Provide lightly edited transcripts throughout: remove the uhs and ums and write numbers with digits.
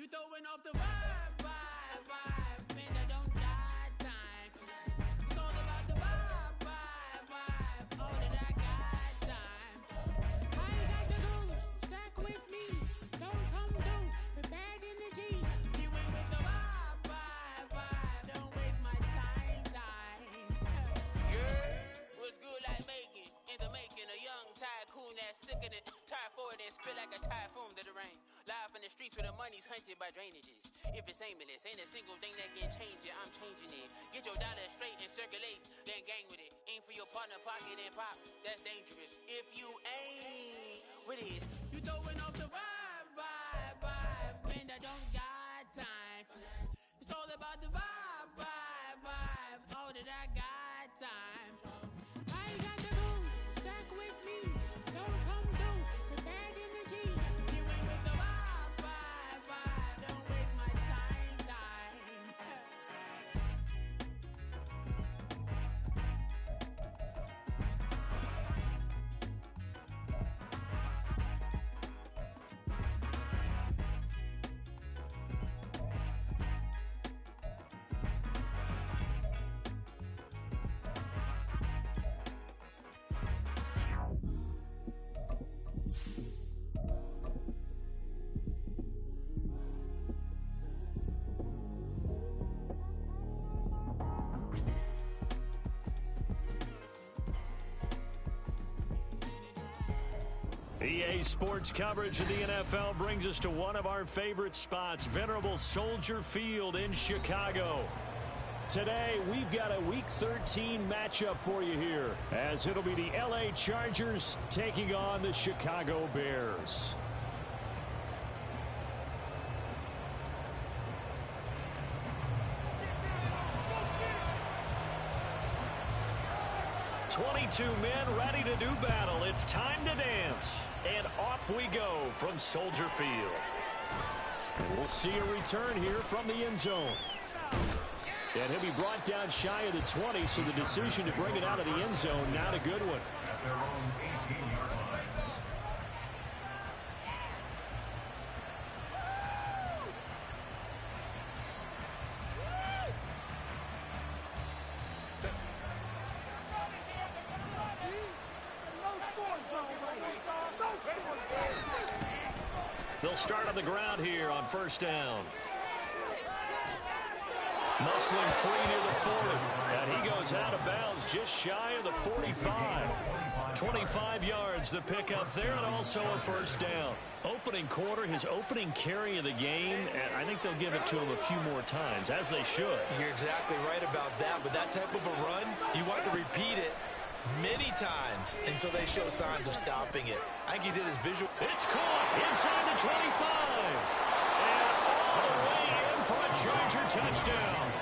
You throwing off the vibe, vibe, vibe. Man, I don't got time. It's all about the vibe, vibe, vibe. Oh, that I got time. I ain't got the goons, stack with me. Don't come through with bad energy. You ain't with the vibe, vibe, vibe. Don't waste my time. Yeah, what's good like making? In the making, a young tycoon that's sicker than typhoid and spit like a typhoon to the rain. Live in the streets where the money's hunted by drainages. If it's aimless, ain't a single thing that can change it. I'm changing it. Get your dollar straight and circulate, then gang with it. Aim for your partner pocket and pop. That's dangerous. If you ain't with it, you throwing off the vibe, vibe, vibe. Man, I don't got time for that. It's all about the vibe, vibe, vibe. All that I got time for. I ain't got the goons, stack with me. Don't come through with bad energy. You ain't with the vibe, vibe, vibe. Don't waste my time. EA Sports coverage of the NFL brings us to one of our favorite spots, venerable Soldier Field in Chicago. Today, we've got a Week 13 matchup for you here, as it'll be the LA Chargers taking on the Chicago Bears. "22 men ready to do battle. It's time to dance." And off we go from Soldier Field. And we'll see a return here from the end zone. And he'll be brought down shy of the 20, so the decision to bring it out of the end zone, not a good one. At their own 18-yard line. They'll start on the ground here on first down. Muscling free near the 40. And he goes out of bounds just shy of the 45. 25 yards the pickup there, and also a first down. Opening quarter, his opening carry of the game, and I think they'll give it to him a few more times, as they should. You're exactly right about that. With that type of a run, you want to repeat it many times until they show signs of stopping it. I think he did his visual. It's caught inside the 25. And all the way in for a Charger touchdown.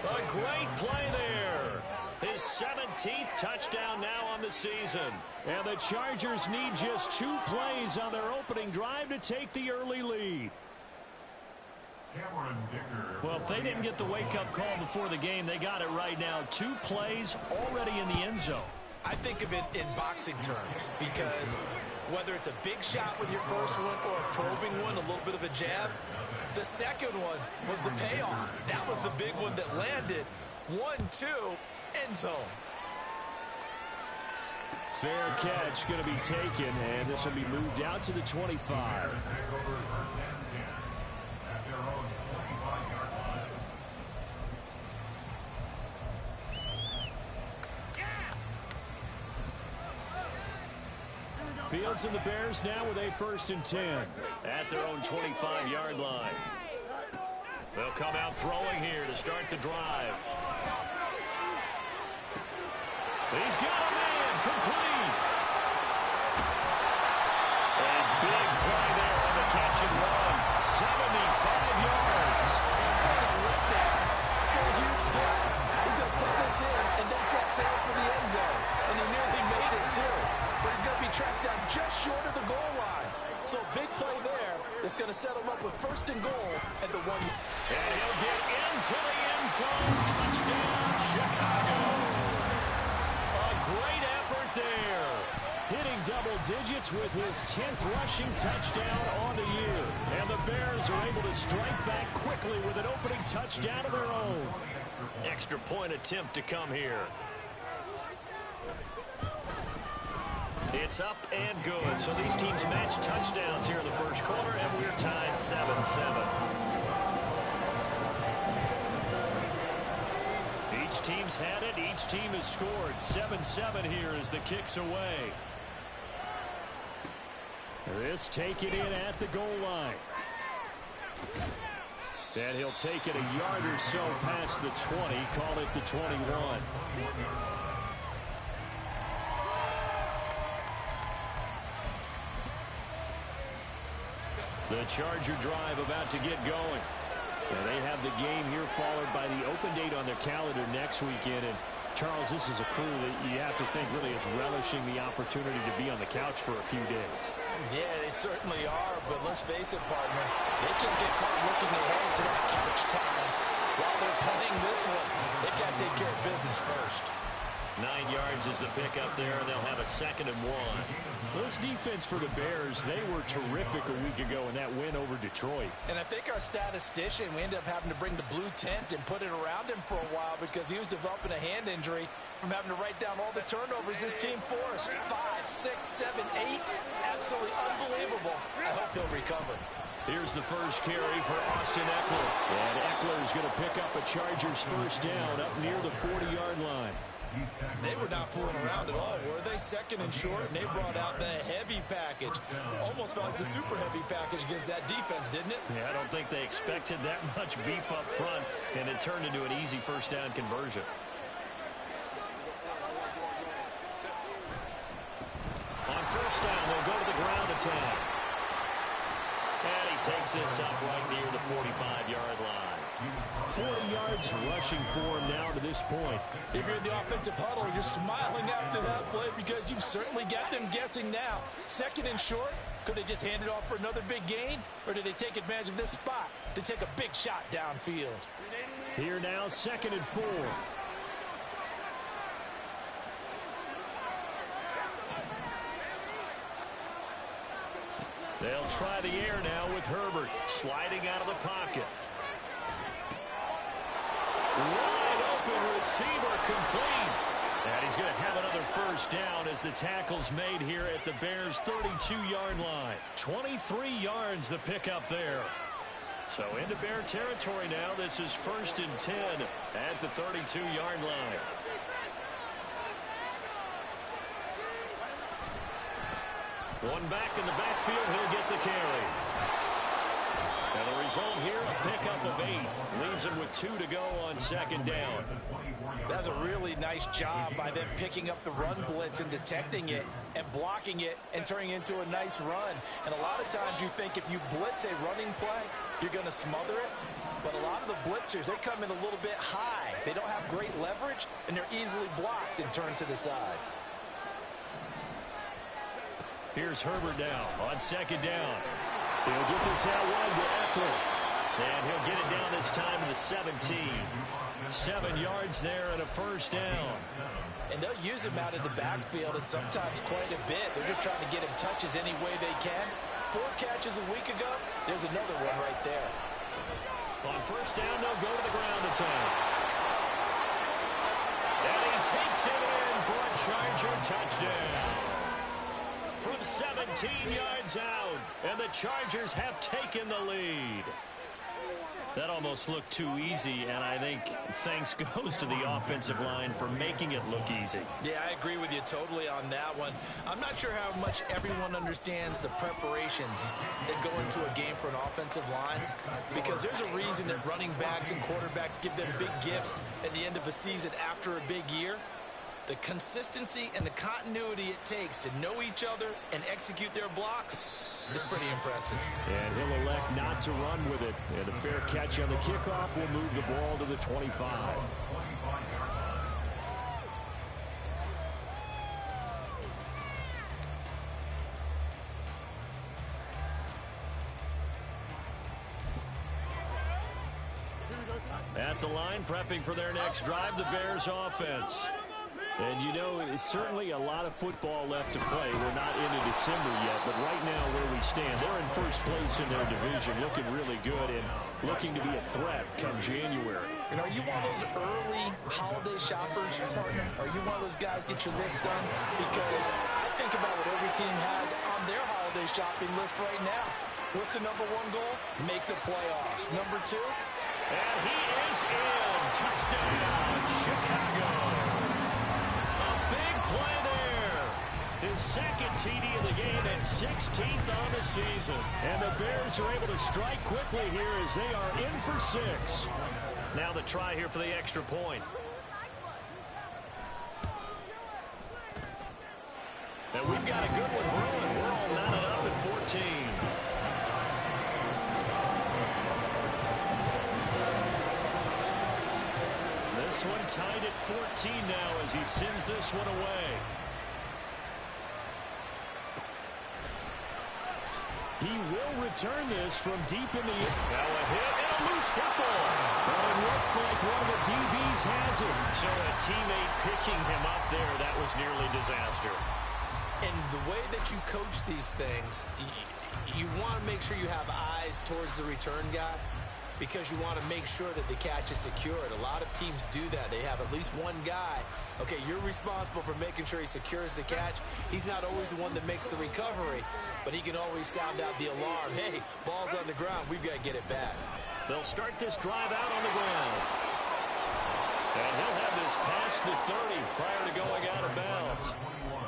A great play there. His 17th touchdown now on the season. And the Chargers need just 2 plays on their opening drive to take the early lead. Well, if they didn't get the wake-up call before the game, they got it right now. 2 plays already in the end zone. I think of it in boxing terms, because whether it's a big shot with your first one or a probing one, a little bit of a jab, the second one was the payoff. That was the big one that landed. 1-2, end zone. Fair catch going to be taken, and this will be moved out to the 25. Fields and the Bears now with a 1st and 10 at their own 25-yard line. They'll come out throwing here to start the drive. He's got a man, complete. A big play there on the catch and run. 75 yards. For a huge play. He's going to put this in and then set sail for the end zone. And he nearly made it, too. But he's going to be tracked down just short of the goal line. So big play there. It's going to set him up with 1st and goal at the 1. And he'll get into the end zone. Touchdown, Chicago. A great effort there. Hitting double digits with his 10th rushing touchdown on the year. And the Bears Eagles are able to strike back quickly with an opening touchdown of their own. Extra point attempt to come here. It's up and good. So these teams match touchdowns here in the first quarter, and we're tied 7-7. Each team's had it. Each team has scored. 7-7 here as the kick's away. This taken in at the goal line. And he'll take it a yard or so past the 20. Call it the 21. The Charger drive about to get going. And they have the game here followed by the open date on their calendar next weekend. And Charles, this is a crew that you have to think really is relishing the opportunity to be on the couch for a few days. Yeah, they certainly are, but let's face it, partner. They can't get caught looking ahead to that couch time while they're playing this one. They got to take care of business first. 9 yards is the pickup there, and they'll have a 2nd and 1. This defense for the Bears, they were terrific a week ago in that win over Detroit. And I think our statistician, we ended up having to bring the blue tent and put it around him for a while because he was developing a hand injury from having to write down all the turnovers this team forced. 5, 6, 7, 8. Absolutely unbelievable. I hope he'll recover. Here's the first carry for Austin Ekeler. And Ekeler is going to pick up a Chargers first down up near the 40-yard line. They were not fooling around at all, were they? 2nd and short, and they brought out the heavy package. Almost felt like the super heavy package against that defense, didn't it? Yeah, I don't think they expected that much beef up front, and it turned into an easy first down conversion. On first down, they'll go to the ground attack. And he takes this up right near the 45-yard line. 40 yards rushing for him now to this point. If you're in the offensive huddle, you're smiling after that play because you've certainly got them guessing now. 2nd and short, could they just hand it off for another big gain? Or did they take advantage of this spot to take a big shot downfield? Here now, 2nd and 4. They'll try the air now with Herbert sliding out of the pocket. Wide open receiver complete. And he's going to have another first down as the tackle's made here at the Bears' 32-yard line. 23 yards the pickup there. So into Bear territory now. This is 1st and 10 at the 32-yard line. One back in the backfield, he'll get the carry. And the result here, a pickup of 8. Leaves him with 2 to go on 2nd down. That's a really nice job by them picking up the run blitz and detecting it and blocking it and turning it into a nice run. And a lot of times you think if you blitz a running play, you're going to smother it. But a lot of the blitzers, they come in a little bit high. They don't have great leverage, and they're easily blocked and turned to the side. Here's Herbert now on 2nd down. He'll get this out wide to Ekeler. And he'll get it down this time to the 17. 7 yards there and a first down. And they'll use him out of the backfield and sometimes quite a bit. They're just trying to get him touches any way they can. 4 catches a week ago. There's another one right there. On first down, they'll go to the ground attack. And he takes it in for a Charger touchdown. From 17 yards out, and the Chargers have taken the lead. That almost looked too easy, and I think thanks goes to the offensive line for making it look easy. Yeah, I agree with you totally on that one. I'm not sure how much everyone understands the preparations that go into a game for an offensive line, because there's a reason that running backs and quarterbacks give them big gifts at the end of a season after a big year. The consistency and the continuity it takes to know each other and execute their blocks is pretty impressive. And he'll elect not to run with it. And a fair catch on the kickoff will move the ball to the 25. At the line, prepping for their next drive, the Bears offense. And, you know, it's certainly a lot of football left to play. We're not into December yet, but right now where we stand, they're in first place in their division, looking really good and looking to be a threat come January. And are you one of those early holiday shoppers, partner? Are you one of those guys get your list done? Because I think about what every team has on their holiday shopping list right now. What's the number one goal? Make the playoffs. Number two? And he is in. Touchdown, Chicago. Play there. His second TD of the game and 16th on the season. And the Bears are able to strike quickly here as they are in for 6. Now the try here for the extra point. And we've got a good one brewing. We're all knotted up at 14. This one tied at 14 now as he sends this one away. He will return this from deep in the air. Now a hit and a loose football. But it looks like one of the DBs has it. So a teammate picking him up there, that was nearly disaster. And the way that you coach these things, you want to make sure you have eyes towards the return guy, because you want to make sure that the catch is secured. A lot of teams do that. They have at least one guy. Okay, you're responsible for making sure he secures the catch. He's not always the one that makes the recovery, but he can always sound out the alarm. Hey, ball's on the ground. We've got to get it back. They'll start this drive out on the ground. And he'll have this past the 30 prior to going out of bounds.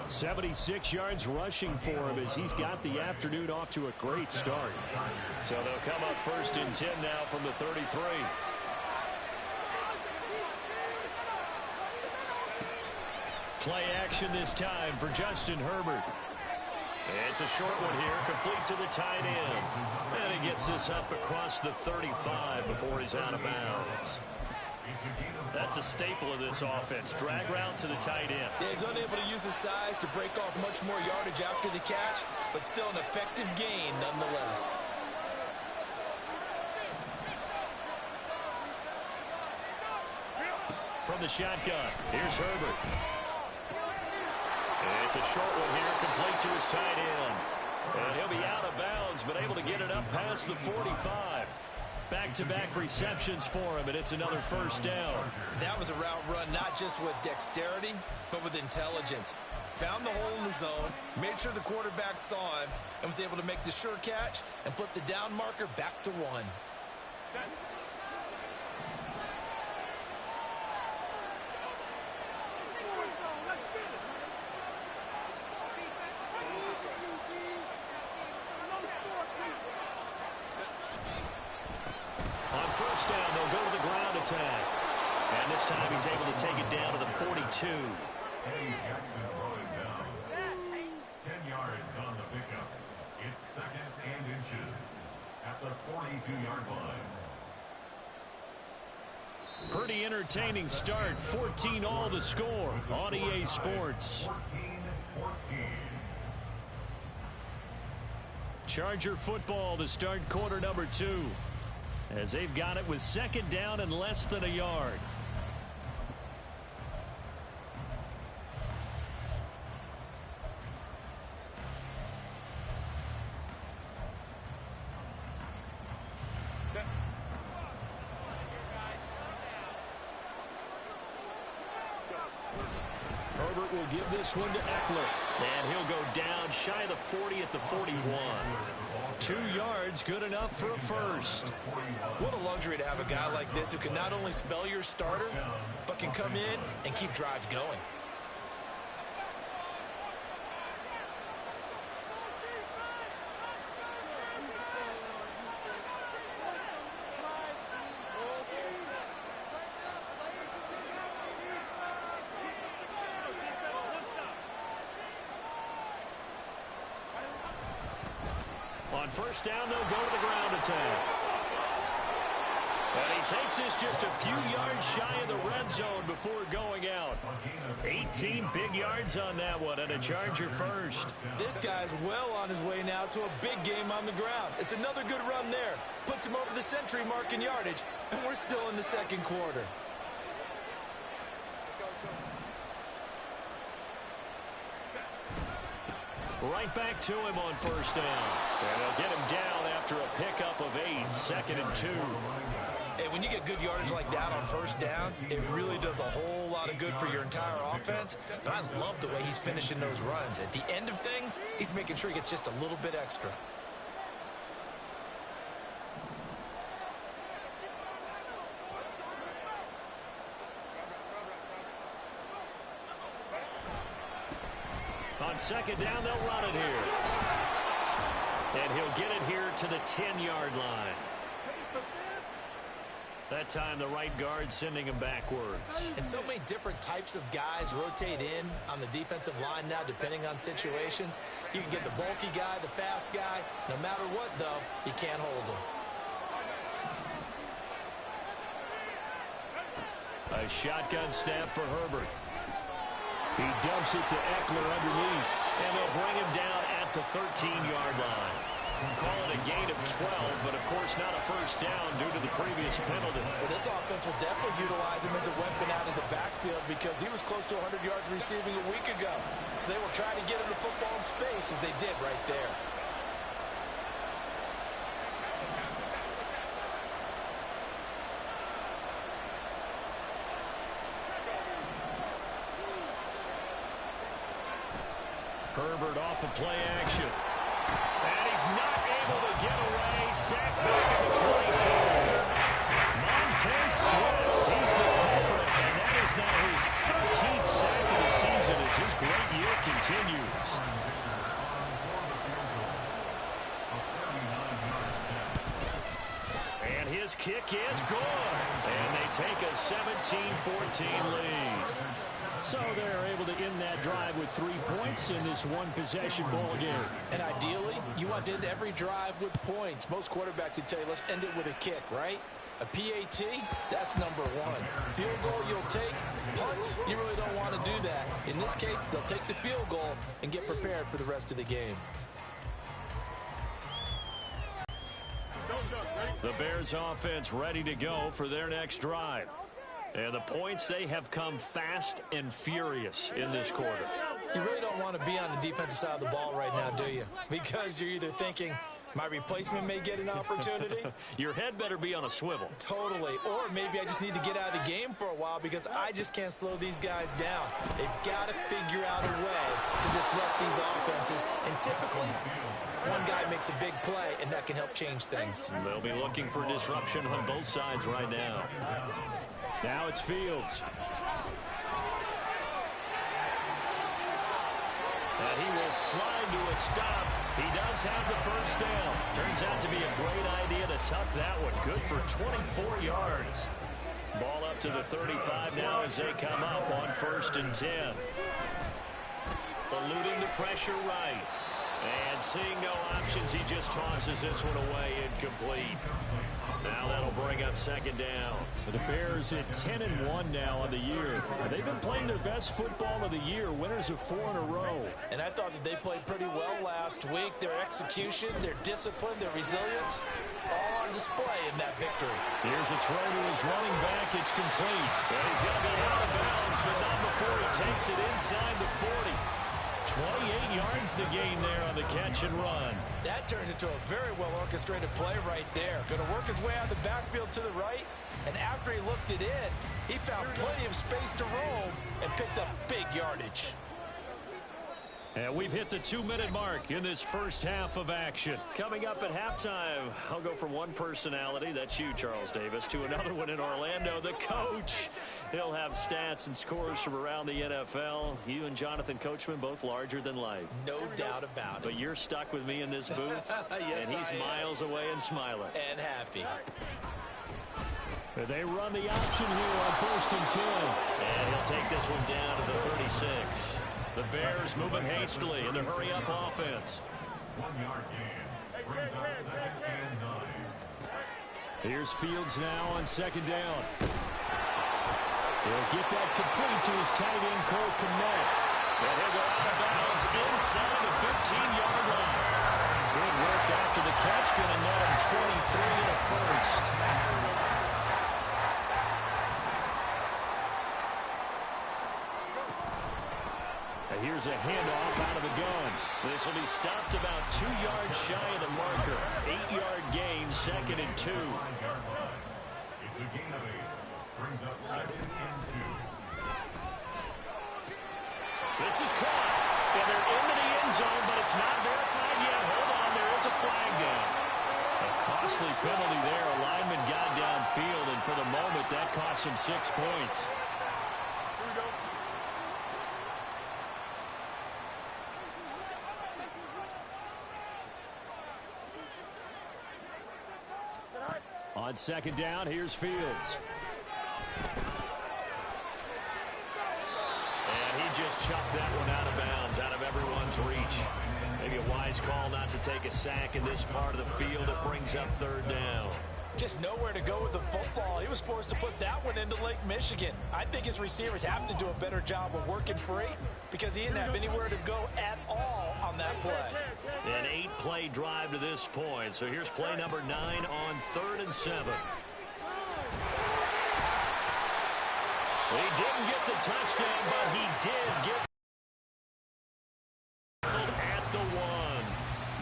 76 yards rushing for him as he's got the afternoon off to a great start. So they'll come up first and 10 now from the 33. Play action this time for Justin Herbert. It's a short one here, complete to the tight end. And he gets this up across the 35 before he's out of bounds. That's a staple of this offense. Drag route to the tight end. Yeah, he's unable to use his size to break off much more yardage after the catch, but still an effective gain nonetheless. From the shotgun, here's Herbert. It's a short one here, complete to his tight end. And he'll be out of bounds, but able to get it up past the 45. Back-to-back receptions for him, and it's another first down. That was a route run not just with dexterity, but with intelligence. Found the hole in the zone, made sure the quarterback saw him, and was able to make the sure catch and flip the down marker back to 1. And this time he's able to take it down to the 42. Eddie Jackson brought it down. 10 yards on the pickup. It's 2nd and inches at the 42-yard line. Pretty entertaining start. 14 all the score on EA Sports. 14-14. Charger football to start quarter number 2. As they've got it with 2nd down and less than a yard. Herbert will give this one to Eckler. And he'll go down shy of the 40 at the 41. 2 yards, good enough for a first. What a luxury to have a guy like this who can not only spell your starter, but can come in and keep drives going. On first down, they'll go to the ground attack. And he takes this just a few yards shy of the red zone before going out. 18 big yards on that one, and a Charger first. This guy's well on his way now to a big game on the ground. It's another good run there. Puts him over the century mark in yardage, and we're still in the 2nd quarter. Right back to him on first down. And they'll get him down after a pickup of 8, 2nd and 2. Hey, when you get good yardage like that on first down, it really does a whole lot of good for your entire offense. But I love the way he's finishing those runs. At the end of things, he's making sure he gets just a little bit extra. On second down, they'll run it here. And he'll get it here to the 10-yard line. That time, the right guard sending him backwards. And so many different types of guys rotate in on the defensive line now, depending on situations. You can get the bulky guy, the fast guy. No matter what, though, you can't hold him. A shotgun snap for Herbert. He dumps it to Eckler underneath, and they'll bring him down at the 13-yard line. Call it a gain of 12, but of course not a first down due to the previous penalty. Well, this offense will definitely utilize him as a weapon out of the backfield because he was close to 100 yards receiving a week ago. So they will try to get him the football in space as they did right there. Herbert off of play action. And he's not able to get away. Sacked back at the 22. Montez Sweat, he's the culprit, and that is now his 13th sack of the season as his great year continues. And his kick is good. And they take a 17-14 lead. So they're able to end that drive with 3 points in this one-possession ball game. And ideally, you want to end every drive with points. Most quarterbacks would tell you, let's end it with a kick, right? A PAT, that's number 1. Field goal you'll take. Punts, you really don't want to do that. In this case, they'll take the field goal and get prepared for the rest of the game. The Bears offense ready to go for their next drive. And the points, they have come fast and furious in this quarter. You really don't want to be on the defensive side of the ball right now, do you? Because you're either thinking, my replacement may get an opportunity. Your head better be on a swivel. Totally. Or maybe I just need to get out of the game for a while because I just can't slow these guys down. They've got to figure out a way to disrupt these offenses. And typically, one guy makes a big play, and that can help change things. They'll be looking for disruption on both sides right now. Now it's Fields. And he will slide to a stop. He does have the first down. Turns out to be a great idea to tuck that one. Good for 24 yards. Ball up to the 35 now as they come up on 1st and 10. Eluding the pressure right. And seeing no options, he just tosses this one away incomplete. Now that'll bring up 2nd down. The Bears at 10-1 now on the year. They've been playing their best football of the year, winners of 4 in a row. And I thought that they played pretty well last week. Their execution, their discipline, their resilience, all on display in that victory. Here's a throw to his running back. It's complete. And he's going to be out of bounds, but not before he takes it inside the 40. 28 yards the gain there on the catch and run. That turned into a very well-orchestrated play right there. Going to work his way out of the backfield to the right, and after he looked it in, he found plenty of space to roam and picked up big yardage. And we've hit the 2-minute mark in this first half of action. Coming up at halftime, I'll go from one personality, that's you, Charles Davis, to another one in Orlando, the coach. He'll have stats and scores from around the NFL. You and Jonathan Coachman, both larger than life. No doubt about it. But you're stuck with me in this booth, yes, and he's miles away and smiling. And happy. They run the option here on 1st and 10. And he'll take this one down to the 36. The Bears moving hastily in the hurry-up offense. 1-yard gain. Brings up 2nd and 9. Here's Fields now on 2nd down. He'll get that complete to his tight end, Cole Kmet. And he'll go out of bounds inside the 15-yard line. Good work after the catch, going to net him 23 and a first. Here's a handoff out of the gun. This will be stopped about 2 yards shy of the marker. 8-yard gain, 2nd and 2. It's a gain of 8. Brings up 2nd and 2. This is caught. And they're into the end zone, but it's not verified yet. Hold on, there is a flag down. A costly penalty there. A lineman got downfield, and for the moment, that cost him 6 points. On 2nd down, here's Fields. And he just chucked that one out of bounds, out of everyone's reach. Maybe a wise call not to take a sack in this part of the field. It brings up 3rd down. Just nowhere to go with the football. He was forced to put that one into Lake Michigan. I think his receivers have to do a better job of working free because he didn't have anywhere to go at all on that play. An 8-play drive to this point. So here's play number 9 on 3rd and 7. He didn't get the touchdown, but he did get at the 1.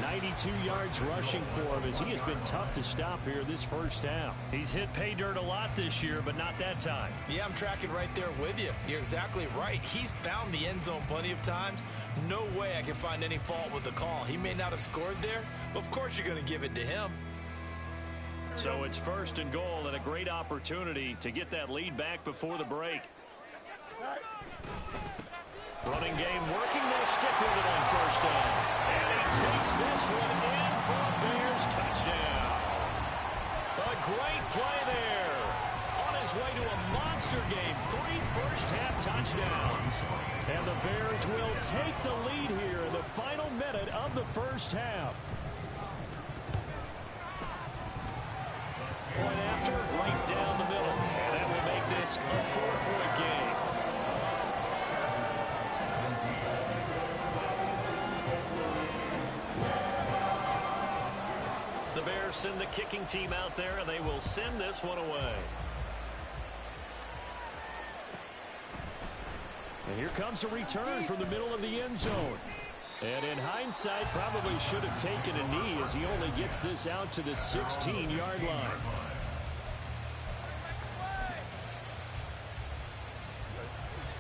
92 yards rushing for him as he has been tough to stop here this first half. He's hit pay dirt a lot this year, but not that time. Yeah, I'm tracking right there with you. You're exactly right. He's found the end zone plenty of times. No way I can find any fault with the call. He may not have scored there, but of course you're going to give it to him. So it's 1st and goal and a great opportunity to get that lead back before the break. Running game working. They'll stick with it on 1st down. And he takes this one in for a Bears touchdown. A great play there. On his way to a monster game. 3 first-half touchdowns. And the Bears will take the lead here in the final minute of the first half. Point after, right down the middle. And that will make this a 4-point game. The Bears send the kicking team out there, and they will send this one away. And here comes a return from the middle of the end zone. And in hindsight, probably should have taken a knee as he only gets this out to the 16-yard line.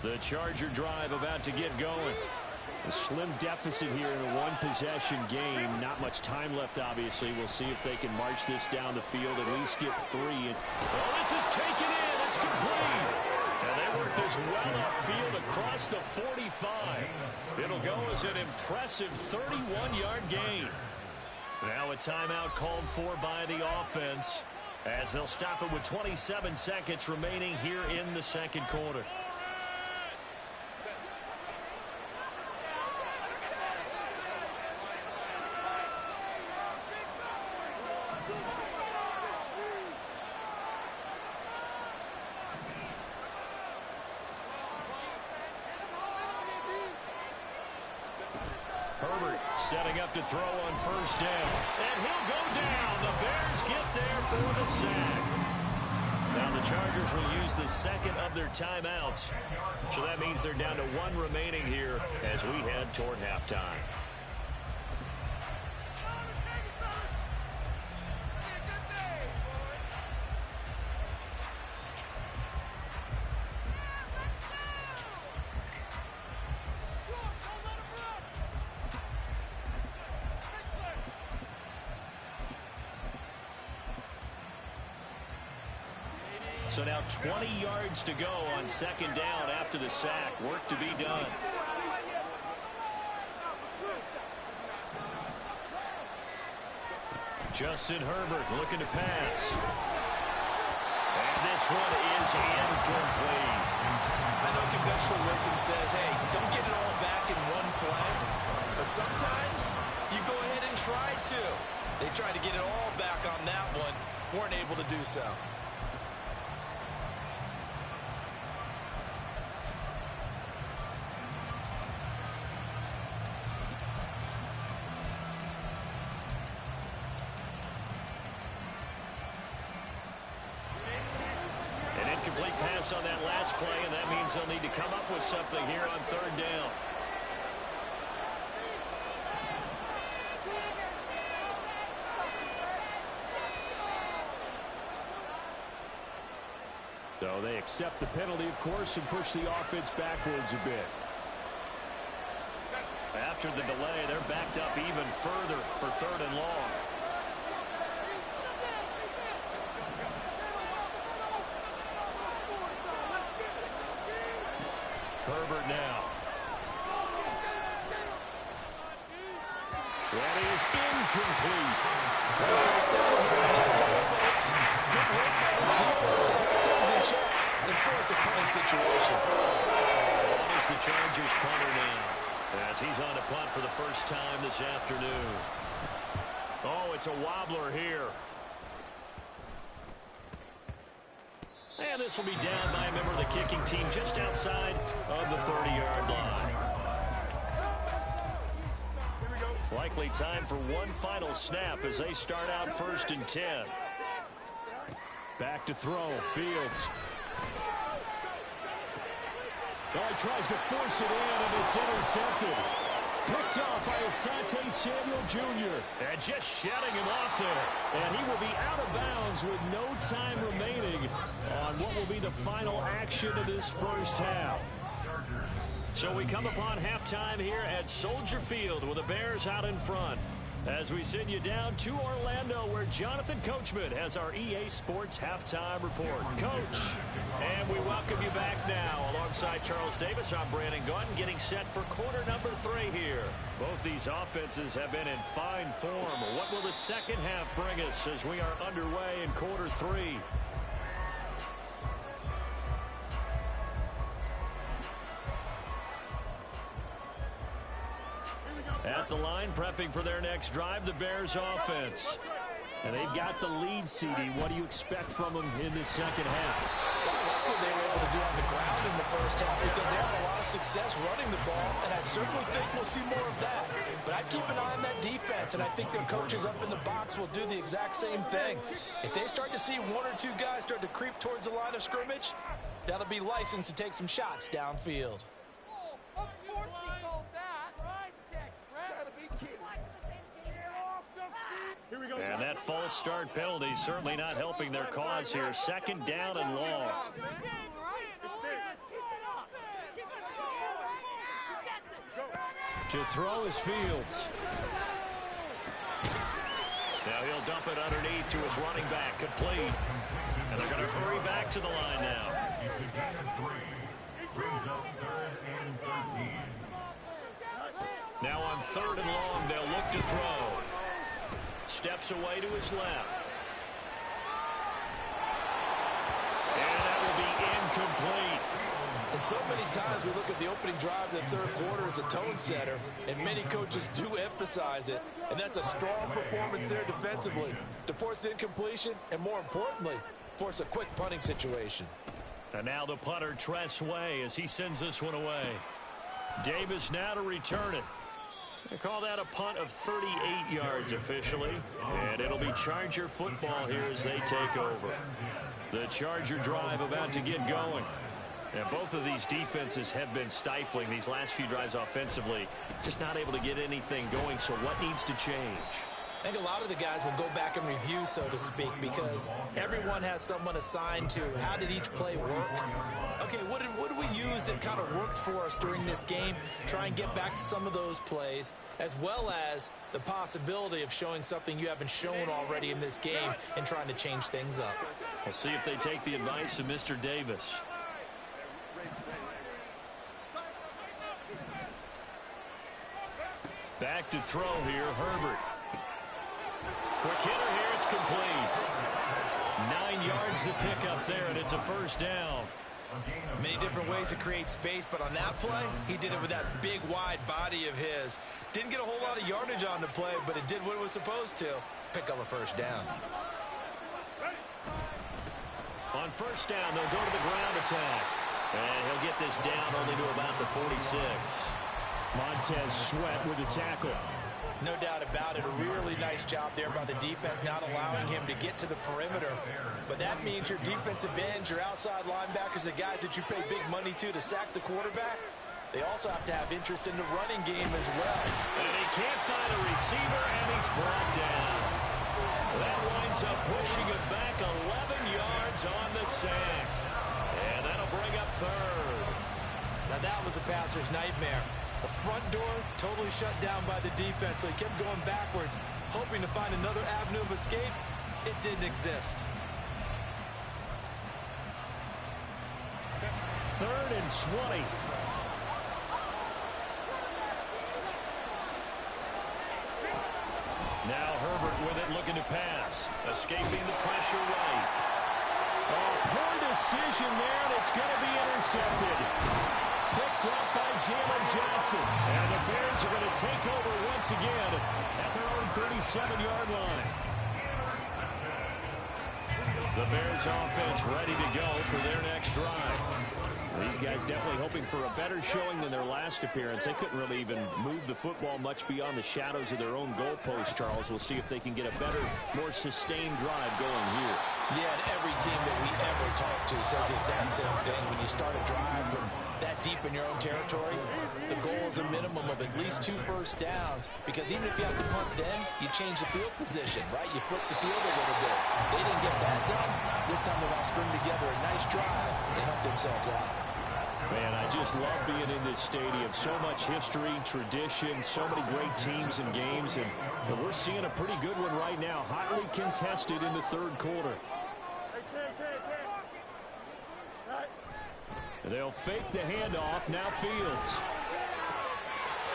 The Charger drive about to get going. A slim deficit here in a one-possession game. Not much time left, obviously. We'll see if they can march this down the field, at least get 3. Oh, this is taken in. It's complete. And they work this well upfield across the 45. It'll go as an impressive 31-yard gain. Now a timeout called for by the offense as they'll stop it with 27 seconds remaining here in the second quarter. Herbert setting up to throw on 1st down. And he'll go down. The Bears get there for the sack. Now the Chargers will use the second of their timeouts. So that means they're down to 1 remaining here as we head toward halftime. So now 20 yards to go on 2nd down after the sack. Work to be done. Justin Herbert looking to pass. And this one is incomplete. I know conventional wisdom says, hey, don't get it all back in one play. But sometimes you go ahead and try to. They tried to get it all back on that one. Weren't able to do so. Incomplete pass on that last play, and that means they'll need to come up with something here on 3rd down. So they accept the penalty, of course, and push the offense backwards a bit. After the delay, they're backed up even further for 3rd and long. Herbert now. That is incomplete. First down here, and that's all, folks. Good work by this defense to hold things in check and force a punting situation. That is the Chargers punter now, as he's on to punt for the first time this afternoon. Oh, it's a wobbler here. And this will be down by a member of the kicking team just outside of the 30-yard line. Likely time for one final snap as they start out 1st and 10. Back to throw. Fields. Oh, he tries to force it in, and it's intercepted. Picked off by Asante Samuel Jr. And just shutting him off there. And he will be out of bounds with no time remaining on what will be the final action of this first half. So we come upon halftime here at Soldier Field with the Bears out in front. As we send you down to Orlando, where Jonathan Coachman has our EA Sports halftime report. Coach, and we welcome you back now. Alongside Charles Davis, I'm Brandon Gaudin, getting set for quarter number 3 here. Both these offenses have been in fine form. What will the second half bring us as we are underway in quarter 3? At the line, prepping for their next drive, the Bears offense. And they've got the lead, CD. What do you expect from them in the second half? I like what they were able to do on the ground in the first half because they had a lot of success running the ball, and I certainly think we'll see more of that. But I'd keep an eye on that defense, and I think their coaches up in the box will do the exact same thing. If they start to see 1 or 2 guys start to creep towards the line of scrimmage, that'll be licensed to take some shots downfield. And that false start penalty certainly not helping their cause here. 2nd down and long. To throw is Fields. Now he'll dump it underneath to his running back, complete. And they're going to hurry back to the line now. It's a gain of 3. Brings up 3rd and 13. Now on 3rd and long, they'll look to throw. Steps away to his left. And that will be incomplete. And so many times we look at the opening drive of the 3rd quarter as a tone setter, and many coaches do emphasize it. And that's a strong performance there defensively to force incompletion and, more importantly, force a quick punting situation. And now the punter, Tress Way, as he sends this one away. Davis now to return it. They call that a punt of 38 yards officially. And it'll be Charger football here as they take over. The Charger drive about to get going. And both of these defenses have been stifling these last few drives offensively. Just not able to get anything going. So what needs to change? I think a lot of the guys will go back and review, so to speak, because everyone has someone assigned to how did each play work. Okay, what do we use that kind of worked for us during this game? Try and get back to some of those plays, as well as the possibility of showing something you haven't shown already in this game and trying to change things up. We'll see if they take the advice of Mr. Davis. Back to throw here, Herbert. Quick hitter here, it's complete. 9 yards to pick up there, and it's a first down. Many different ways to create space, but on that play, he did it with that big, wide body of his. Didn't get a whole lot of yardage on the play, but it did what it was supposed to. Pick up a first down. On first down, they'll go to the ground attack. And he'll get this down only to about the 46. Montez Sweat with the tackle. No doubt about it. A really nice job there by the defense, not allowing him to get to the perimeter. But that means your defensive ends, your outside linebackers, the guys that you pay big money to sack the quarterback, they also have to have interest in the running game as well. And he can't find a receiver, and he's brought down. That winds up pushing it back 11 yards on the sack. third. Now that was a passer's nightmare. The front door totally shut down by the defense, so he kept going backwards, hoping to find another avenue of escape. It didn't exist. 3rd and 20. Now Herbert with it, looking to pass. Escaping the pressure right. Oh, poor decision there, and it's going to be intercepted. Picked up by Jalen Johnson. And the Bears are going to take over once again at their own 37-yard line. The Bears offense ready to go for their next drive. These guys definitely hoping for a better showing than their last appearance. They couldn't really even move the football much beyond the shadows of their own goalpost, Charles. We'll see if they can get a better, more sustained drive going here. Yeah, and every team that we ever talk to says the exact same thing. When you start a drive from that deep in your own territory, the goal is a minimum of at least 2 first downs, because even if you have to punt then, you change the field position, right? You flip the field a little bit. They didn't get that done. This time they want to string together a nice drive and help themselves out. Man, I just love being in this stadium. So much history, tradition, so many great teams and games, and we're seeing a pretty good one right now. Hotly contested in the 3rd quarter. They'll fake the handoff. Now Fields.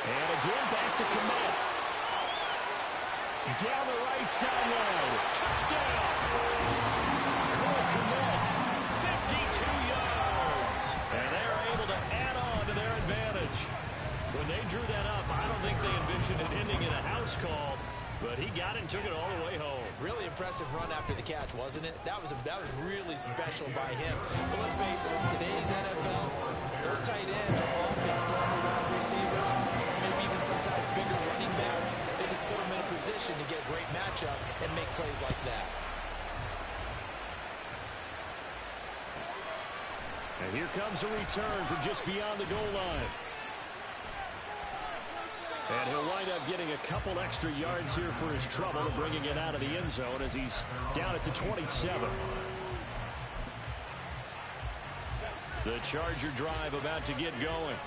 And again, back to Kmet. Down the right sideline. Touchdown. Cole Kmet, 52 yards. And they're able to add on to their advantage. When they drew that up, I don't think they envisioned it ending in a house call, but he got it and took it all the way home. Really impressive run after the catch, wasn't it? That was really special by him. But let's face it, in today's NFL, those tight ends are often former wide receivers, maybe even sometimes bigger running backs. They just put them in a position to get a great matchup and make plays like that. And here comes a return from just beyond the goal line. And he'll wind up getting a couple extra yards here for his trouble and bringing it out of the end zone as he's down at the 27. The Charger drive about to get going.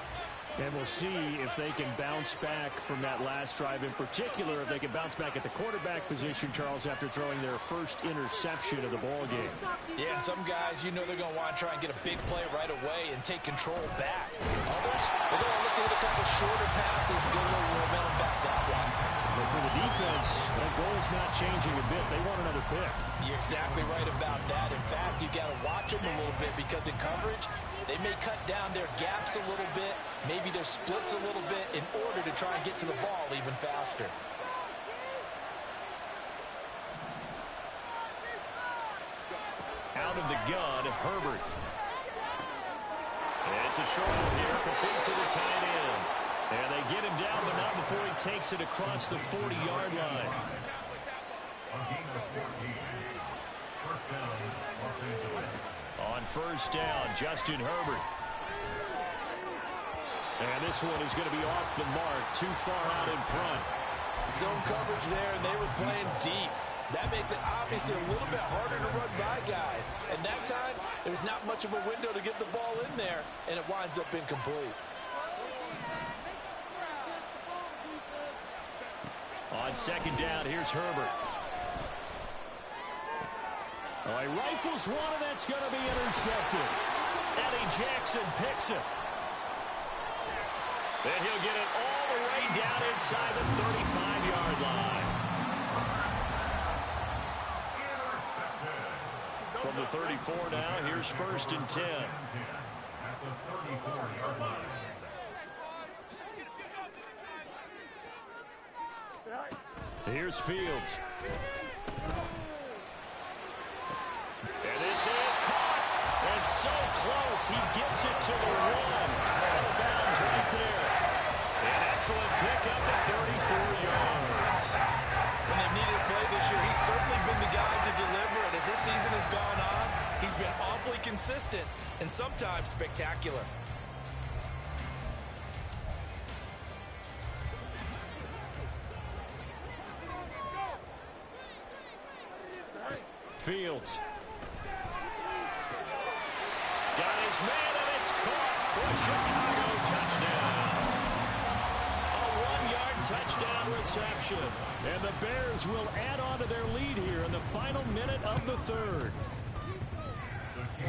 And we'll see if they can bounce back from that last drive, in particular if they can bounce back at the quarterback position, Charles, after throwing their first interception of the ball game. Yeah, and some guys, you know they're going to want to try and get a big play right away and take control back. Others, they're going to look at a couple shorter passes and get a little momentum back that way. But for the defense, that goal's not changing a bit. They want another pick. You're exactly right about that. In fact, you got to watch them a little bit, because in coverage, they may cut down their gaps a little bit, maybe their splits a little bit, in order to try and get to the ball even faster. Out of the gun, Herbert. It's a short one here, complete to the tight end. And they get him down, but not before he takes it across the 40-yard line. A gain of 14. First down, Los Angeles. On first down, Justin Herbert. And this one is going to be off the mark, too far out in front. Zone coverage there, and they were playing deep. That makes it obviously a little bit harder to run by guys. And that time, there's not much of a window to get the ball in there, and it winds up incomplete. On second down, here's Herbert. Oh, he rifles one, and that's going to be intercepted. Eddie Jackson picks it. And he'll get it all the way down inside the 35-yard line. From the 34 now, here's first and 10. At the 34-yard line. Here's Fields. And this is caught. And so close, he gets it to the one. Out of bounds right there. An excellent pickup at 34 yards. When they've needed a play this year, he's certainly been the guy to deliver it. As this season has gone on, he's been awfully consistent and sometimes spectacular. Fields. Got his man, and it's caught for a Chicago touchdown. A 1-yard touchdown reception. And the Bears will add on to their lead here in the final minute of the third.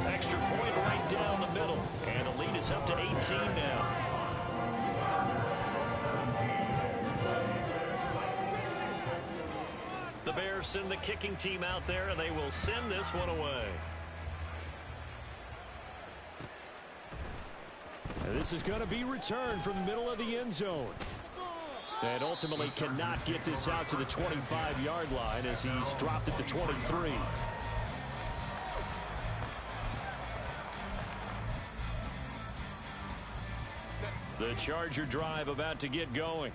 Extra point right down the middle. And the lead is up to 18 now. The Bears send the kicking team out there, and they will send this one away. And this is going to be returned from the middle of the end zone. And ultimately cannot get this out to the 25-yard line as he's dropped it to 23. The Charger drive about to get going.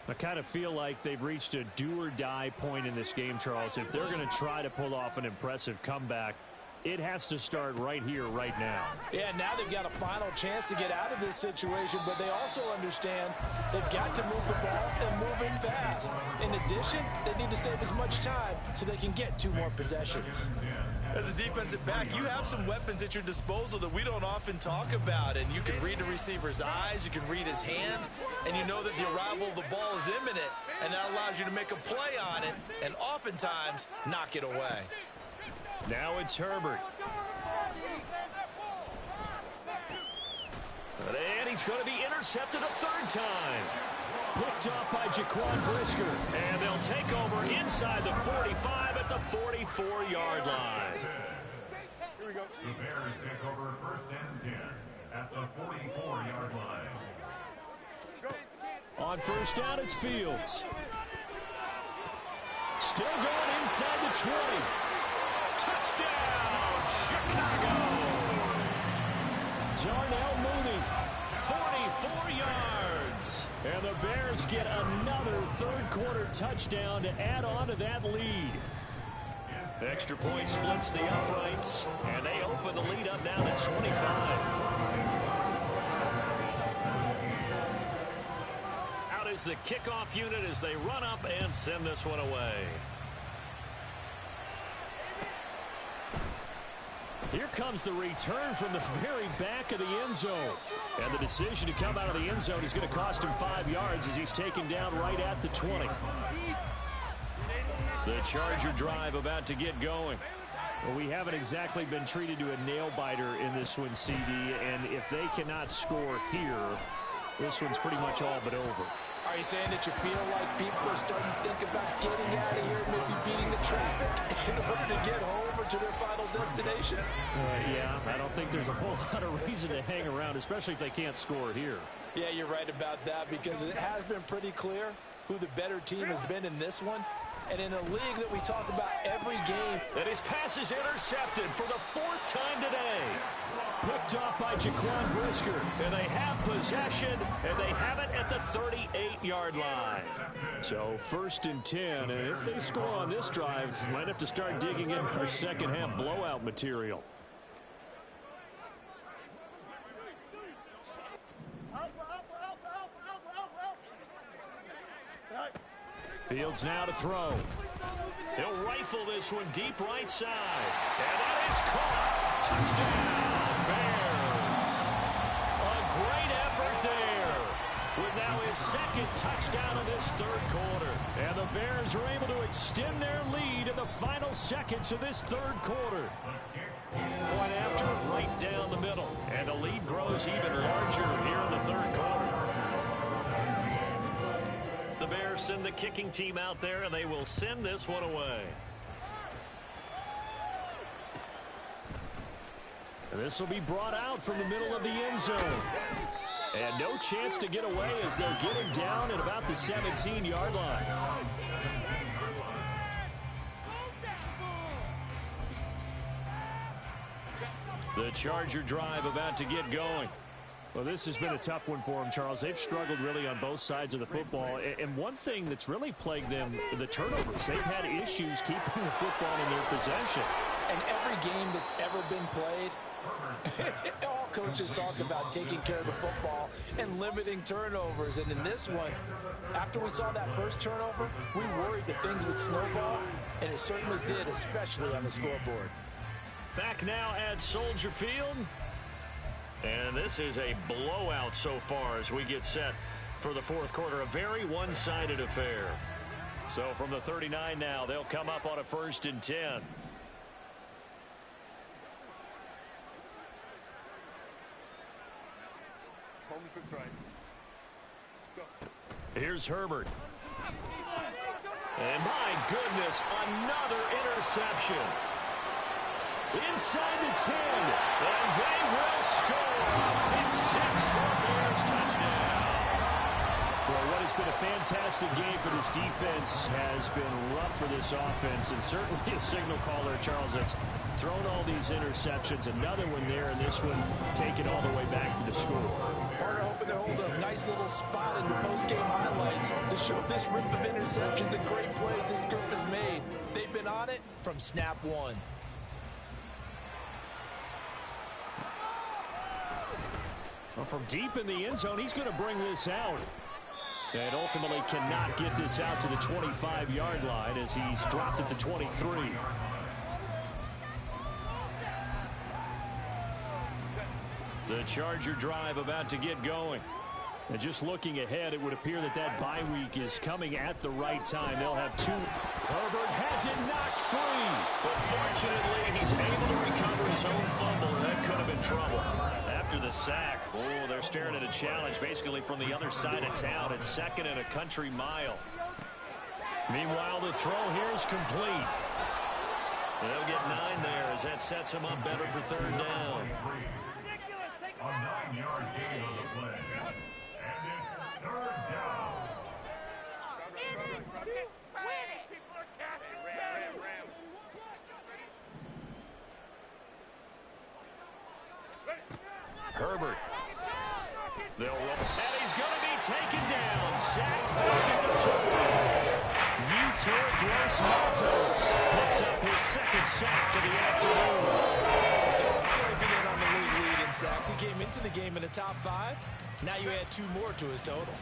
I kind of feel like they've reached a do-or-die point in this game, Charles. If they're going to try to pull off an impressive comeback, it has to start right here, right now. Yeah, now they've got a final chance to get out of this situation, but they also understand they've got to move the ball and move it fast. In addition, they need to save as much time so they can get 2 more possessions. As a defensive back, you have some weapons at your disposal that we don't often talk about, and you can read the receiver's eyes, you can read his hands, and you know that the arrival of the ball is imminent, and that allows you to make a play on it and oftentimes knock it away. Now it's Herbert. And he's going to be intercepted a 3rd time. Picked off by Jaquan Brisker. And they'll take over inside the 45 at the 44-yard line. Here we go. The Bears take over 1st and 10 at the 44-yard line. On 1st down, it's Fields. Still going inside the 20. Touchdown, Chicago! Darnell Mooney, 44 yards. And the Bears get another 3rd quarter touchdown to add on to that lead. The extra point splits the uprights, and they open the lead up now to 25. Out is the kickoff unit as they run up and send this one away. Here comes the return from the very back of the end zone. And the decision to come out of the end zone is going to cost him 5 yards as he's taken down right at the 20. The Charger drive about to get going. Well, we haven't exactly been treated to a nail-biter in this one, CD. And if they cannot score here, this one's pretty much all but over. Are you saying that you feel like people are starting to think about getting out of here, maybe beating the traffic in order to get home or to their final destination? Yeah, I don't think there's a whole lot of reason to hang around, especially if they can't score here. Yeah, you're right about that because it has been pretty clear who the better team has been in this one. And in a league that we talk about every game. And his pass is intercepted for the 4th time today. Picked off by Jaquan Brisker. And they have possession, and they have it at the 38-yard line. So 1st and 10, and if they score on this drive, might have to start digging in for second-half blowout material. Fields now to throw. He'll rifle this one deep right side. And that is caught. Touchdown, Bears. A great effort there. With now his 2nd touchdown in this 3rd quarter. And the Bears are able to extend their lead in the final seconds of this 3rd quarter. Point after, right down the middle. And the lead grows even larger here in the 3rd quarter. The Bears send the kicking team out there, and they will send this one away. And this will be brought out from the middle of the end zone. And no chance to get away as they'll get him down at about the 17-yard line. The Charger drive about to get going. Well, this has been a tough one for them, Charles. They've struggled really on both sides of the football. And one thing that's really plagued them, the turnovers. They've had issues keeping the football in their possession. And every game that's ever been played, all coaches talk about taking care of the football and limiting turnovers. And in this one, after we saw that first turnover, we worried that things would snowball, and it certainly did, especially on the scoreboard. Back now at Soldier Field. And this is a blowout so far as we get set for the fourth quarter. A very one-sided affair. So from the 39 now, they'll come up on a 1st and 10. Here's Herbert. And my goodness, another interception. Inside the 10, and they will score. Pick 6 for Bears touchdown. Well, what has been a fantastic game for this defense has been rough for this offense, and certainly a signal caller, Charles, that's thrown all these interceptions. Another one there, and this one taken all the way back for the score. Partner hoping to hold a nice little spot in the post-game highlights to show this rip of interceptions and great plays this group has made. They've been on it from snap one. Well, from deep in the end zone, he's going to bring this out. And ultimately cannot get this out to the 25-yard line as he's dropped at the 23. The Charger drive about to get going. And just looking ahead, it would appear that that bye week is coming at the right time. They'll have 2. Herbert has it knocked free. But fortunately, he's able to recover his own fumble, and that could have been trouble. After the sack, oh, they're staring at a challenge basically from the other side of town. It's 2nd and a country mile. Meanwhile, the throw here is complete. They'll get 9 there as that sets him up better for 3rd down. A 9-yard gain on the play. And it's 3rd down. Herbert. They'll roll. And he's going to be taken down. Sacked back at the 2. Yetur Gross-Matos picks up his 2nd sack of the afternoon. So it's closing in on the league lead in sacks. He came into the game in the top 5. Now you add 2 more to his total.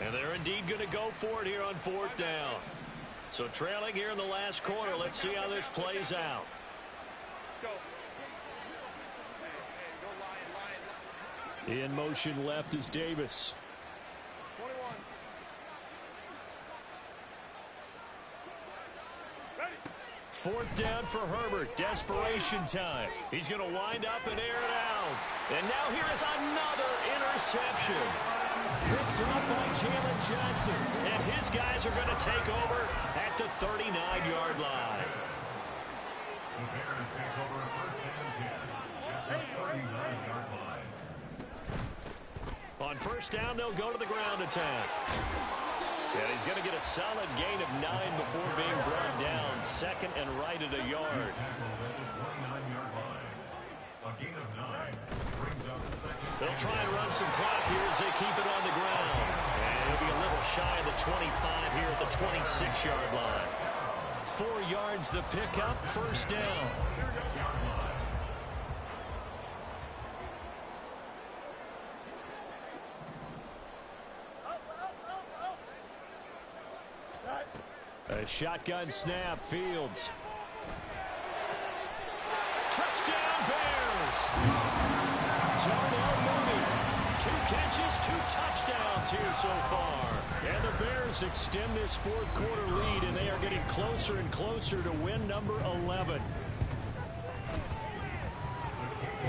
And they're indeed going to go for it here on 4th down. So trailing here in the last quarter. Let's see how this plays out. In motion left is Davis. 4th down for Herbert. Desperation time. He's going to wind up and air it out. And now here is another interception. Picked up by Jalen Johnson. And his guys are going to take over at the 39-yard line. The Bears take over 1st and 10 at the 39-yard line. On 1st down, they'll go to the ground attack. And he's going to get a solid gain of 9 before being brought down. 2nd and right at a yard. Tackled at the 29-yard line. A gain of 9 brings up 2nd. They'll try and run some clock here as they keep it on the ground. And it'll be a little shy of the 25 here at the 26-yard line. 4 yards the pickup, 1st down. A shotgun snap, Fields. Touchdown Bears! Darnell Mooney. 2 catches, 2 touchdowns here so far. And the Bears extend this 4th quarter lead, and they are getting closer and closer to win number 11.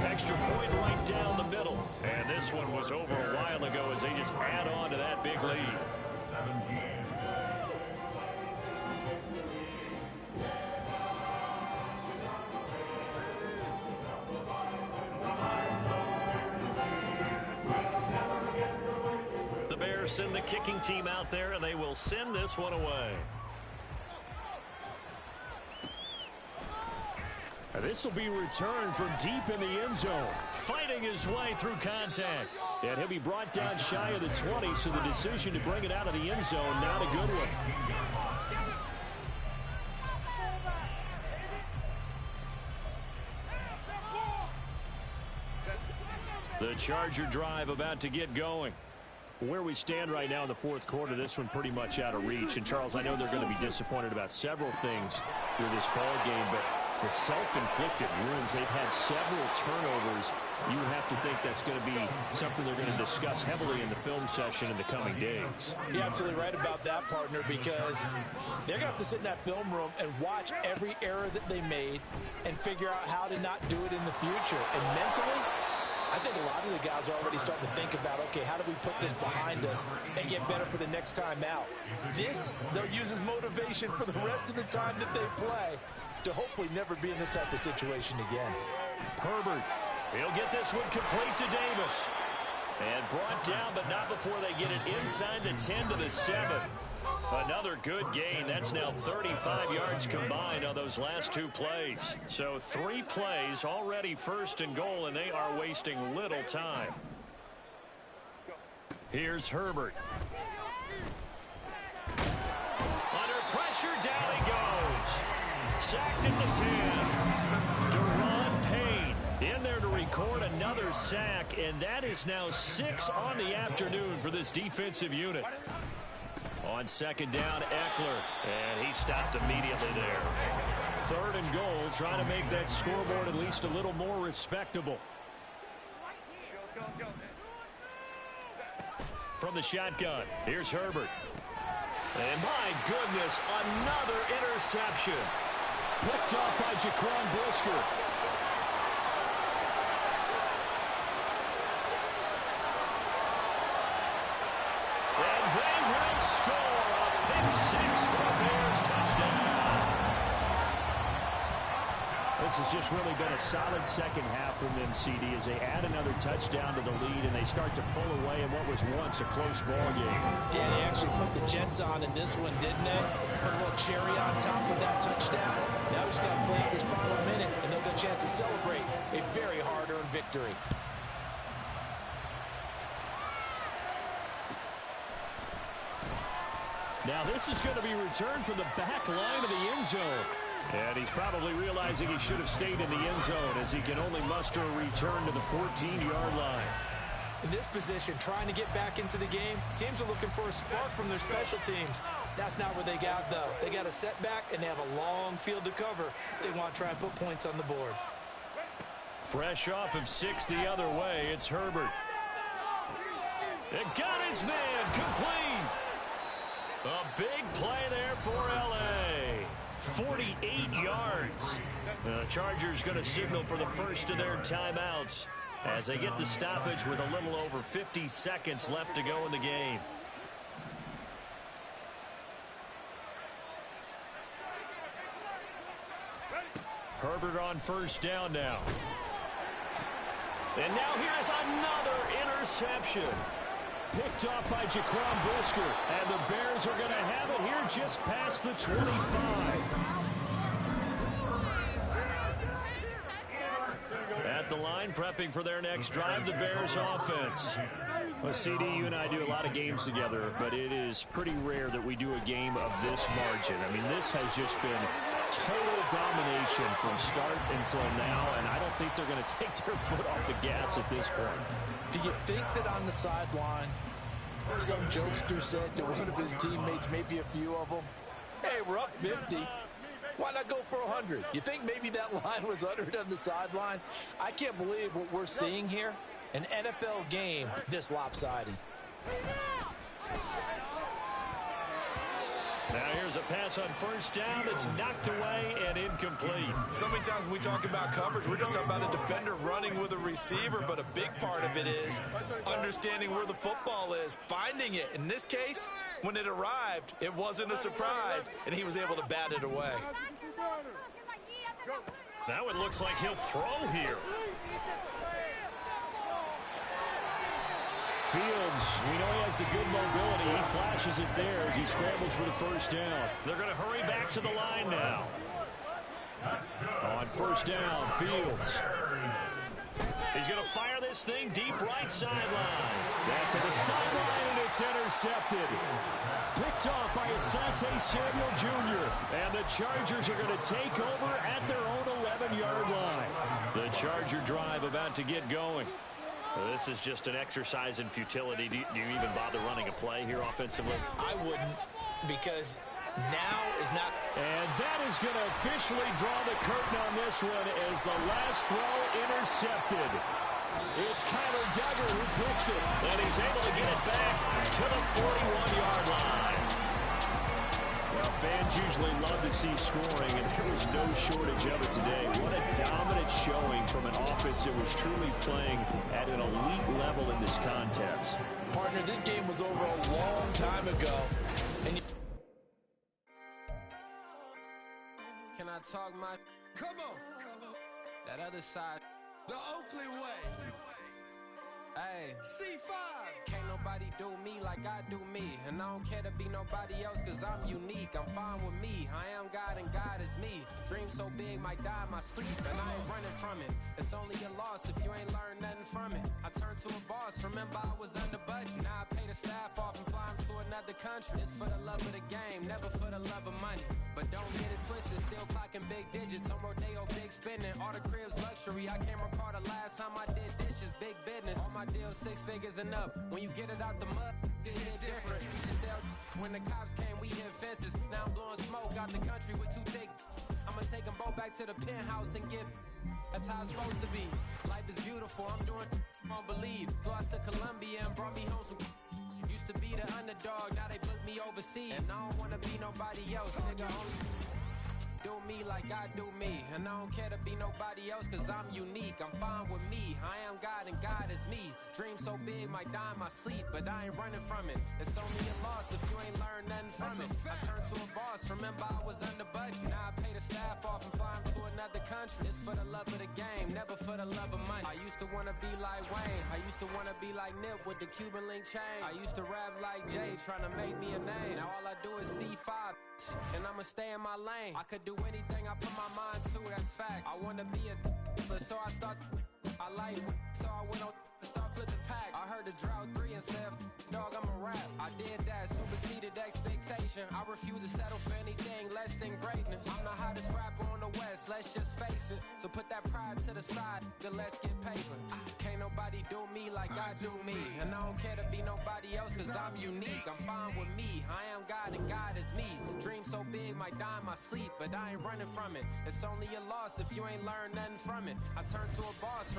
Extra point right down the middle. And this one was over a while ago as they just add on to that big lead. 17. Send the kicking team out there, and they will send this one away. This will be returned from deep in the end zone. Fighting his way through contact. And he'll be brought down shy of the 20, so the decision to bring it out of the end zone, not a good one. The Charger drive about to get going. Where we stand right now in the 4th quarter, this one pretty much out of reach. And, Charles, I know they're going to be disappointed about several things through this ball game, but the self-inflicted wounds. They've had several turnovers. You have to think that's going to be something they're going to discuss heavily in the film session in the coming days. You're absolutely right about that, partner, because they're going to have to sit in that film room and watch every error that they made and figure out how to not do it in the future. And mentally, I think a lot of the guys are already starting to think about, okay, how do we put this behind us and get better for the next time out? This, they'll use as motivation for the rest of the time that they play to hopefully never be in this type of situation again. Herbert, he'll get this one complete to Davis. And brought down, but not before they get it inside the 10 to the 7. Another good gain. That's now 35 yards combined on those last 2 plays. So 3 plays already first and goal, and they are wasting little time. Here's Herbert. Under pressure, down he goes. Sacked at the 10. Deron Payne in there to record another sack, and that is now 6 on the afternoon for this defensive unit. On second down, Eckler, and he stopped immediately there. 3rd and goal, trying to make that scoreboard at least a little more respectable. From the shotgun, here's Herbert. And my goodness, another interception. Picked off by Jaquan Brisker. And they will score a pick 6 for the Bears touchdown. This has just really been a solid second half from them, CD, as they add another touchdown to the lead and they start to pull away in what was once a close ball game. Yeah, they actually put the Jets on in this one, didn't they? Put a little cherry on top of that touchdown. Now he's got to play this final minute, and they'll get a chance to celebrate a very hard-earned victory. Now this is going to be returned from the back line of the end zone. And he's probably realizing he should have stayed in the end zone as he can only muster a return to the 14-yard line. In this position, trying to get back into the game, teams are looking for a spark from their special teams. That's not what they got, though. They got a setback, and they have a long field to cover if they want to try and put points on the board. Fresh off of 6 the other way, it's Herbert. It got his man complete. A big play there for L.A. 48 yards. The Chargers going to signal for the first of their timeouts as they get the stoppage with a little over 50 seconds left to go in the game. Herbert on first down now. And now here's another interception. Picked off by Jaquan Brisker. And the Bears are going to have it here just past the 25. At the line, prepping for their next drive, the Bears offense. Well, CD, you and I do a lot of games together, but it is pretty rare that we do a game of this margin. I mean, this has just been total domination from start until now, and I don't think they're going to take their foot off the gas at this point. Do you think that on the sideline, some jokester said to one of his teammates, maybe a few of them, hey, we're up 50. Why not go for 100? You think maybe that line was uttered on the sideline? I can't believe what we're seeing here. An NFL game this lopsided. Now here's a pass on first down. It's knocked away and incomplete. So many times when we talk about coverage, we're just talking about a defender running with a receiver, but a big part of it is understanding where the football is, finding it. In this case, when it arrived, it wasn't a surprise, and he was able to bat it away. Now it looks like he'll throw here. Fields, we know he has the good mobility. He flashes it there as he scrambles for the first down. They're going to hurry back to the line now. On first down, Fields. He's going to fire this thing deep right sideline. That's to the sideline, and it's intercepted. Picked off by Asante Samuel Jr. And the Chargers are going to take over at their own 11-yard line. The Charger drive about to get going. Well, this is just an exercise in futility. Do you even bother running a play here offensively? I wouldn't, because Now is not... And that is going to officially draw the curtain on this one as the last throw intercepted. It's Kyler Duggar who picks it, and he's able to get it back to the 41-yard line. Well, fans usually love to see scoring, and there was no shortage of it today. What a dominant showing from an offense that was truly playing at an elite level in this contest. Partner, this game was over a long time ago. And Can I talk my... Come on. That other side. The Oakley way. Hey. C5. Can't nobody do me like I do me. And I don't care to be nobody else cause I'm unique. I'm fine with me. I am God and God is me. Dream so big might die in my sleep. And I ain't running from it. It's only a loss if you ain't learned nothing from it. I turned to a boss. Remember I was under budget. Now I pay the staff off and fly them to another country. It's for the love of the game, never for the love of money. But don't get it twisted, still clocking big digits. On Rodeo, big spending, all the cribs luxury. I can't recall the last time I did dishes, big business. All my deals 6 figures and up. When you get it out the mud, it hit different. Used to sell when the cops came, we hit fences. Now I'm blowing smoke out the country with 2 thick. I'ma take them both back to the penthouse and get. That's how it's supposed to be. Life is beautiful, I'm doing won't believe. Flew out to Colombia and brought me home some. Used to be the underdog, now they book me overseas. And I don't wanna be nobody else, nigga. Only do me like I do me. And I don't care to be nobody else cause I'm unique. I'm fine with me, I am God and God is me. Dream so big might die in my sleep, but I ain't running from it. It's only a loss if you ain't learned nothing from it. I turned to a boss, remember I was under budget. Now I pay the staff off and fly them to another country. It's for the love of the game, never for the love of money. I used to wanna be like Wayne, I used to wanna be like Nip with the Cuban link chain. I used to rap like Jay, trying to make me a name. Now all I do is C5, and I'ma stay in my lane. I could do anything I put my mind to, that's facts. I wanna be a but so I start. I like so I went on and start flipping packs. I heard the drought 3 and said, dog, I'm a rap. I did that, superseded expectation. I refuse to settle for anything less than greatness. I'm the hottest rapper on the West, let's just face it. So put that pride to the side, then let's get paper. Can't nobody do me like I do me. And I don't care to be nobody else cause I'm unique. I'm fine with me, I am God and God is me. Dream so big might die in my sleep, but I ain't running from it. It's only a loss if you ain't learned nothing from it. I turned to a boss.